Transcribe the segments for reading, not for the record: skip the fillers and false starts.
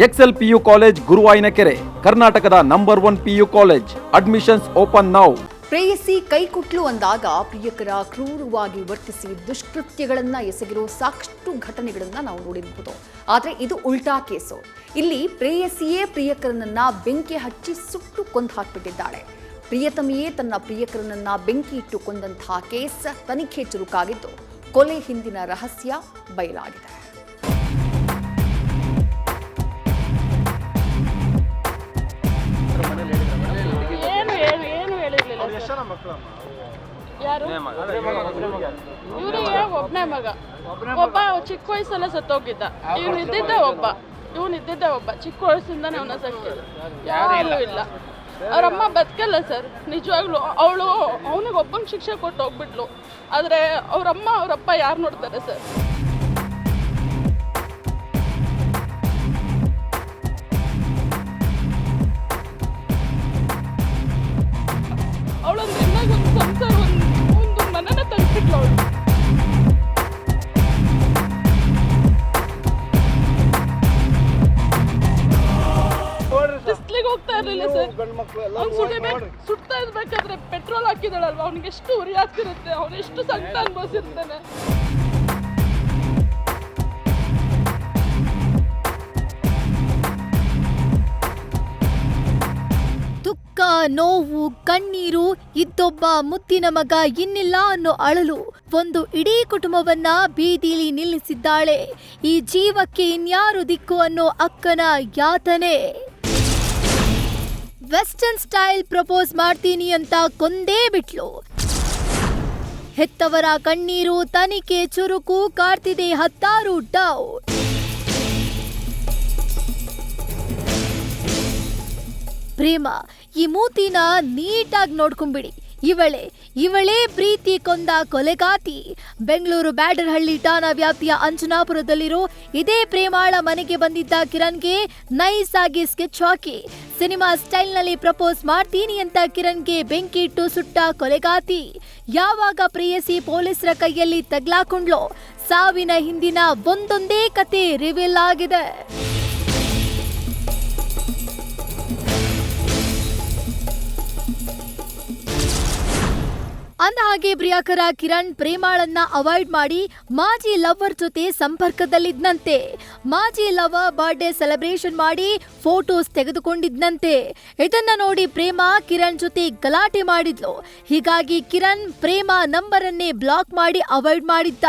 Excel PU college Guruvayanakere, ಕರ್ನಾಟಕದ number 1 PU college. Admissions open now. ಪ್ರೇಯಸಿ ಕೈಕೊಟ್ಲು ಅಂದಾಗ ಪ್ರಿಯಕರ ಕ್ರೂರವಾಗಿ ವರ್ತಿಸಿ ದುಷ್ಕೃತ್ಯಗಳನ್ನು ಎಸಗಿರೋ ಸಾಕಷ್ಟು ಘಟನೆಗಳನ್ನು ನಾವು ನೋಡಿರಬಹುದು. ಆದರೆ ಇದು ಉಲ್ಟಾ ಕೇಸು. ಇಲ್ಲಿ ಪ್ರೇಯಸಿಯೇ ಪ್ರಿಯಕರನನ್ನ ಬೆಂಕಿ ಹಚ್ಚಿ ಸುಟ್ಟು ಕೊಂದು ಹಾಕಿಬಿಟ್ಟಿದ್ದಾಳೆ. ಪ್ರಿಯತಮಿಯೇ ತನ್ನ ಪ್ರಿಯಕರನನ್ನ ಬೆಂಕಿ ಇಟ್ಟು ಕೊಂದಂತಹ ಕೇಸ್ ತನಿಖೆ ಚುರುಕಾಗಿದ್ದು ಕೊಲೆ ಹಿಂದಿನ ರಹಸ್ಯ ಬಯಲಾಗಿದೆ. ಇವನಿಗೆ ಒಬ್ಬನೇ ಮಗ, ಒಬ್ಬ ಚಿಕ್ಕ ವಯಸ್ಸಲ್ಲೇ ಸತ್ತೋಗಿದ್ದ. ಇವನಿದ್ದಿದ್ದೆ ಒಬ್ಬ ಚಿಕ್ಕ ವಯಸ್ಸಿಂದಾನೆ ಅವನ ಸಂಖ್ಯೆ ಯಾರು ಇಲ್ಲ. ಅವ್ರಮ್ಮ ಬದುಕಲ್ಲ ಸರ್, ನಿಜವಾಗ್ಲೂ. ಅವನಿಗೆ ಒಬ್ಬಂಗೆ ಶಿಕ್ಷೆ ಕೊಟ್ಟು ಹೋಗ್ಬಿಟ್ಲು. ಆದರೆ ಅವರಮ್ಮ ಅವರಪ್ಪ ಯಾರು ನೋಡ್ತಾರೆ ಸರ್? ಅವಳೊಂದು ಒಂದು ಸಂಸಾರ ಒಂದು ಮನನ ತೆಗೆದ್ಬಿಟ್ಲು. ಅವಳು ಬಿಸ್ಲಿಗೆ ಹೋಗ್ತಾ ಇರ್ಲಿಲ್ಲ ಸರ್. ಸುಡ್ತಾ ಇರ್ಬೇಕಾದ್ರೆ ಪೆಟ್ರೋಲ್ ಹಾಕಿದಳಲ್ವ, ಅವ್ನಿಗೆ ಎಷ್ಟು ಉರಿ ಆಗ್ತಿರುತ್ತೆ, ಅವನು ಎಷ್ಟು ಸಂಕಟ ಅನುಭವಿಸಿರ್ತಾನೆ. ದುಃಖ, ನೋವು, ಕಣ್ಣೀರು, ಇದ್ದೊಬ್ಬ ಮುತ್ತಿನ ಮಗ ಇನ್ನಿಲ್ಲ ಅನ್ನೋ ಅಳಲು ಒಂದು ಇಡೀ ಕುಟುಂಬವನ್ನ ಬೀದಿಲಿ ನಿಲ್ಲಿಸಿದ್ದಾಳೆ. ಈ ಜೀವಕ್ಕೆ ಇನ್ಯಾರು ದಿಕ್ಕು ಅನ್ನೋ ಅಕ್ಕನ ಯಾತನೆ. ವೆಸ್ಟರ್ನ್ ಸ್ಟೈಲ್ ಪ್ರಪೋಸ್ ಮಾಡ್ತೀನಿ ಅಂತ ಕೊಂದೇ ಬಿಟ್ಲು. ಹೆತ್ತವರ ಕಣ್ಣೀರು, ತನಿಖೆ ಚುರುಕು, ಕಾಡ್ತಿದೆ ಹತ್ತಾರು ಡೌಟ್. ಪ್ರೇಮ, ಈ ಮೂತಿನ ನೀಟಾಗಿ ನೋಡ್ಕೊಂಬಿಡಿ. ಇವಳೇ ಪ್ರೀತಿ ಕೊಂದ ಕೊಲೆಗಾತಿ. ಬೆಂಗಳೂರು ಬ್ಯಾಡರಹಳ್ಳಿ ಠಾಣಾ ವ್ಯಾಪ್ತಿಯ ಅಂಜನಾಪುರದಲ್ಲಿರೋ ಇದೇ ಪ್ರೇಮಾಳ ಮನೆಗೆ ಬಂದಿದ್ದ ಕಿರಣ್ಗೆ ನೈಸ್ ಆಗಿ ಸ್ಕೆಚ್ ಹಾಕಿ ಸಿನಿಮಾ ಸ್ಟೈಲ್ನಲ್ಲಿ ಪ್ರಪೋಸ್ ಮಾಡ್ತೀನಿ ಅಂತ ಕಿರಣ್ಗೆ ಬೆಂಕಿ ಇಟ್ಟು ಸುಟ್ಟ ಕೊಲೆಗಾತಿ. ಯಾವಾಗ ಪ್ರೇಯಸಿ ಪೊಲೀಸರ ಕೈಯಲ್ಲಿ ತಗ್ಲಾಕೊಂಡ್ಲೋ, ಸಾವಿನ ಹಿಂದಿನ ಒಂದೊಂದೇ ಕತೆ ರಿವೀಲ್ ಆಗಿದೆ. ಅಂದಹಾಗೆ ಪ್ರಿಯಕರ ಕಿರಣ್ ಪ್ರೇಮಾಳನ್ನ ಅವಾಯ್ಡ್ ಮಾಡಿ ಮಾಜಿ ಲವರ್ ಜೊತೆ ಸಂಪರ್ಕದಲ್ಲಿದ್ದಂತೆ. ಮಾಜಿ ಲವರ್ ಬರ್ಡೇ ಸೆಲೆಬ್ರೇಷನ್ ಮಾಡಿ ಫೋಟೋಸ್ ತೆಗೆದುಕೊಂಡಿದ್ದಂತೆ. ಇದನ್ನ ನೋಡಿ ಪ್ರೇಮಾ ಕಿರಣ್ ಜೊತೆ ಗಲಾಟೆ ಮಾಡಿದ್ಲು. ಹೀಗಾಗಿ ಕಿರಣ್ ಪ್ರೇಮಾ ನಂಬರ್ ಅನ್ನೇ ಬ್ಲಾಕ್ ಮಾಡಿ ಅವಾಯ್ಡ್ ಮಾಡಿದ್ದ.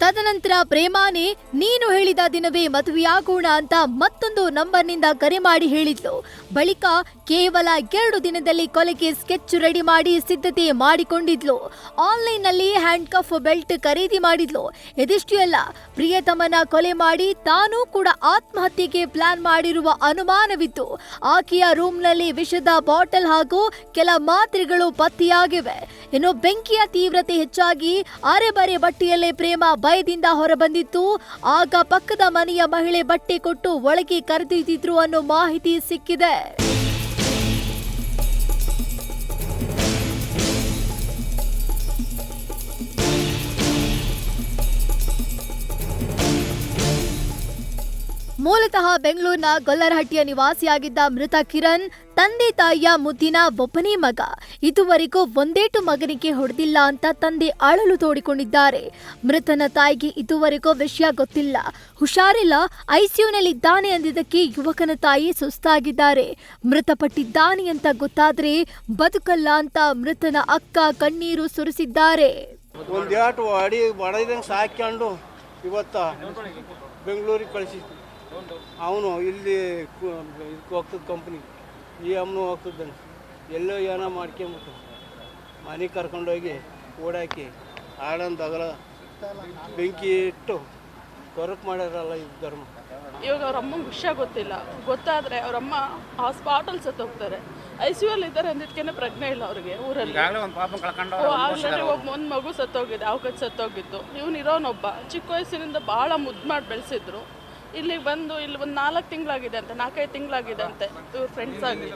ತದನಂತರ ಪ್ರೇಮಾನೇ ನೀನು ಹೇಳಿದ ದಿನವೇ ಮದುವೆಯಾಗೋಣ ಅಂತ ಮತ್ತೊಂದು ನಂಬರ್ನಿಂದ ಕರೆ ಮಾಡಿ ಹೇಳಿದ್ಲು. ಬಳಿಕ ಕೇವಲ 2 ದಿನದಲ್ಲಿ ಕೊಲೆಗೆ ಸ್ಕೆಚ್ ರೆಡಿ ಮಾಡಿ ಸಿದ್ಧತೆ ಮಾಡಿಕೊಂಡಿದ್ಲು. ಆನ್ಲೈನ್ ನಲ್ಲಿ ಹ್ಯಾಂಡ್ ಕಫ್ ಬೆಲ್ಟ್ ಖರೀದಿ ಮಾಡಿದ್ಲು. ಇದಿಷ್ಟು ಎಲ್ಲ ಪ್ರಿಯತಮನ ಕೊಲೆ ಮಾಡಿ ತಾನೂ ಕೂಡ ಆತ್ಮಹತ್ಯೆಗೆ ಪ್ಲಾನ್ ಮಾಡಿರುವ ಅನುಮಾನವಿತ್ತು. ಆಕೆಯ ರೂಮ್ ನಲ್ಲಿ ವಿಷದ ಬಾಟಲ್ ಹಾಗೂ ಕೆಲ ಮಾತ್ರೆಗಳು ಪತ್ತೆಯಾಗಿವೆ. ಇನ್ನು ಬೆಂಕಿಯ ತೀವ್ರತೆ ಹೆಚ್ಚಾಗಿ ಅರೆಬರೆ ಬಟ್ಟೆಯಲ್ಲೇ ಪ್ರೇಮ ಭಯದಿಂದ ಹೊರಬಂದಿತ್ತು. ಆಗ ಪಕ್ಕದ ಮನೆಯ ಮಹಿಳೆ ಬಟ್ಟೆ ಕೊಟ್ಟು ಒಳಗೆ ಕರೆದೊಯ್ದಿದ್ರು ಅನ್ನೋ ಮಾಹಿತಿ ಸಿಕ್ಕಿದೆ. ಮೂಲತಃ ಬೆಂಗಳೂರಿನ ಗೊಲ್ಲರಹಟ್ಟಿಯ ನಿವಾಸಿಯಾಗಿದ್ದ ಮೃತ ಕಿರಣ್ ತಂದೆ ತಾಯಿಯ ಮುದ್ದಿನ ಒಬ್ಬನೇ ಮಗ. ಇದುವರೆಗೂ ಒಂದೇಟು ಮಗನಿಗೆ ಹೊಡೆದಿಲ್ಲ ಅಂತ ತಂದೆ ಅಳಲು ತೋಡಿಕೊಂಡಿದ್ದಾರೆ. ಮೃತನ ತಾಯಿಗೆ ಇದುವರೆಗೂ ವಿಷಯ ಗೊತ್ತಿಲ್ಲ, ಹುಷಾರಿಲ್ಲ, ಐಸಿಯುನಲ್ಲಿದ್ದಾನೆ ಅಂದಿದ್ದಕ್ಕೆ ಯುವಕನ ತಾಯಿ ಸುಸ್ತಾಗಿದ್ದಾರೆ. ಮೃತಪಟ್ಟಿದ್ದಾನೆ ಅಂತ ಗೊತ್ತಾದ್ರೆ ಬದುಕಲ್ಲ ಅಂತ ಮೃತನ ಅಕ್ಕ ಕಣ್ಣೀರು ಸುರಿಸಿದ್ದಾರೆ. ಒಂದೇಟು ಹೊಡೆದಂಗೆ ಸಾಕೊಂಡು ಇವತ್ತ ಬೆಂಗಳೂರಿಗೆ ಕಳಿಸಿದ್ವಿ. ಅವನು ಇಲ್ಲಿ ಇದಕ್ಕೆ ಹೋಗ್ತದ ಕಂಪ್ನಿ, ಈ ಅಮ್ಮನು ಹೋಗ್ತಿದ್ದಾನೆ. ಎಲ್ಲೋ ಏನೋ ಮಾಡ್ಕೊಂಬಿಟ್ಟು ಮನೆಗೆ ಕರ್ಕೊಂಡೋಗಿ ಓಡಾಕಿ ಆಡಂದಾಗಲ ಬೆಂಕಿ ಇಟ್ಟು ಕೊರಕ್ ಮಾಡ್ಯಾರಲ್ಲ ಇದು ಧರ್ಮ. ಇವಾಗ ಅವ್ರ ಅಮ್ಮಂಗೆ ವಿಷಯ ಗೊತ್ತಿಲ್ಲ. ಗೊತ್ತಾದರೆ ಅವರಮ್ಮ ಆ ಸ್ಪಾಟಲ್ಲಿ ಸತ್ತೋಗ್ತಾರೆ. ICU ಇದ್ದಾರೆ ಅಂದಿದ್ಕೇನೆ ಪ್ರಜ್ಞೆ ಇಲ್ಲ ಅವ್ರಿಗೆ. ಊರಲ್ಲಿ ಆಲ್ರೆಡಿ ಒಂದು ಮಗು ಸತ್ತೋಗಿದೆ, ಅವಕಾಶ ಸತ್ತೋಗಿತ್ತು. ಇವನಿರೋನೊಬ್ಬ ಚಿಕ್ಕ ವಯಸ್ಸಿನಿಂದ ಭಾಳ ಮುದ್ದು ಮಾಡಿ ಬೆಳೆಸಿದ್ರು. ಇಲ್ಲಿಗೆ ಬಂದು ಇಲ್ಲಿ ಒಂದು 4 ತಿಂಗಳಾಗಿದೆ ಅಂತೆ, 4-5 ತಿಂಗಳಾಗಿದೆ ಅಂತೆ ಇವ್ರ ಫ್ರೆಂಡ್ಸ್ ಆಗಿ.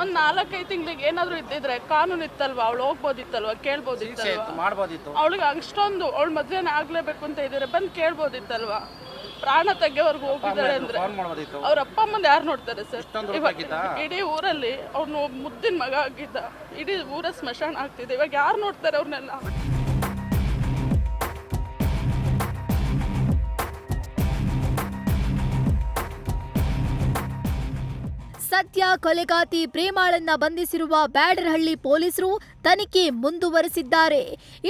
ಒಂದು 4-5 ತಿಂಗಳಿಗೆ ಏನಾದರೂ ಇದ್ದಿದ್ರೆ ಕಾನೂನು ಇತ್ತಲ್ವ, ಅವಳು ಹೋಗ್ಬೋದಿತ್ತಲ್ವ, ಕೇಳ್ಬೋದಿತ್ತಲ್ವ. ಅವಳಿಗೆ ಅಷ್ಟೊಂದು ಅವಳು ಮದುವೆನೇ ಆಗಲೇಬೇಕು ಅಂತ ಇದ್ದಾರೆ, ಬಂದು ಕೇಳ್ಬೋದಿತ್ತಲ್ವ. ಪ್ರಾಣ ತೆಗೆವರೆಗೂ ಹೋಗಿದ್ದಾರೆ ಅಂದ್ರೆ ಅವ್ರ ಅಪ್ಪ ಅಮ್ಮನ ಯಾರು ನೋಡ್ತಾರೆ ಸರ್? ಇಡೀ ಊರಲ್ಲಿ ಅವ್ನು ಮುದ್ದಿನ ಮಗ ಆಗಿದ್ದ, ಇಡೀ ಊರ ಸ್ಮಶಾನ ಆಗ್ತಿದೆ, ಇವಾಗ ಯಾರು ನೋಡ್ತಾರೆ ಅವ್ರನ್ನೆಲ್ಲ? ಸದ್ಯ ಕೊಲೆಗಾತಿ ಪ್ರೇಮಾಳನ್ನ ಬಂಧಿಸಿರುವ ಬ್ಯಾಡರಹಳ್ಳಿ ಪೊಲೀಸರು ತನಿಖೆ ಮುಂದುವರೆಸಿದ್ದಾರೆ.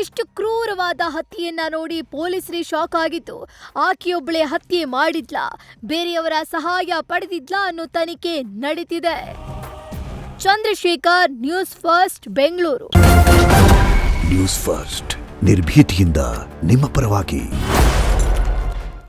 ಇಷ್ಟು ಕ್ರೂರವಾದ ಹತ್ಯೆಯನ್ನ ನೋಡಿ ಪೊಲೀಸರೇ ಶಾಕ್ ಆಗಿತ್ತು. ಆಕೆಯೊಬ್ಬಳೇ ಹತ್ಯೆ ಮಾಡಿದ್ಲ, ಬೇರೆಯವರ ಸಹಾಯ ಪಡೆದಿದ್ಲ ಅನ್ನೋ ತನಿಖೆ ನಡೀತಿದೆ. Chandrashekar, news first, Bengaluru. News first ನಿರ್ಭೀತಿಯಿಂದ ನಿಮ್ಮ ಪರವಾಗಿ.